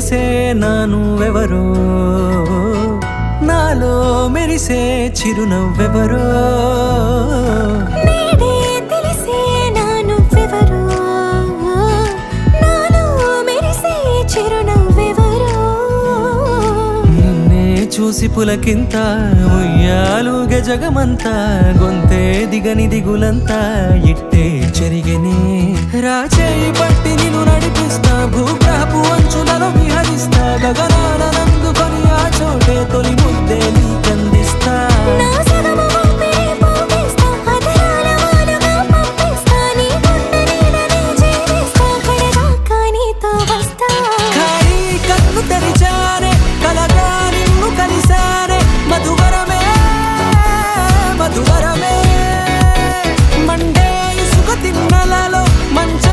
తెలిసే నానువెవరో నాలో మెరిసే చిరునవ్వెవరో నేడే తెలిసే నానువెవరో నాలో మెరిసే చిరునవ్వెవరో నిన్నే చూసి పులకింత ఉయ్యాలుగ జగమంతా గొంతే దిగని దిగులంతా ఇట్టే చెరిగనే రాచేయి పట్టి నిన్ను నడిపిస్తా భూగ్రహపు అంచులలో విహరిస్తా గగనాన నందుకొని ఆ చోటే తొలి ముద్దే నీకే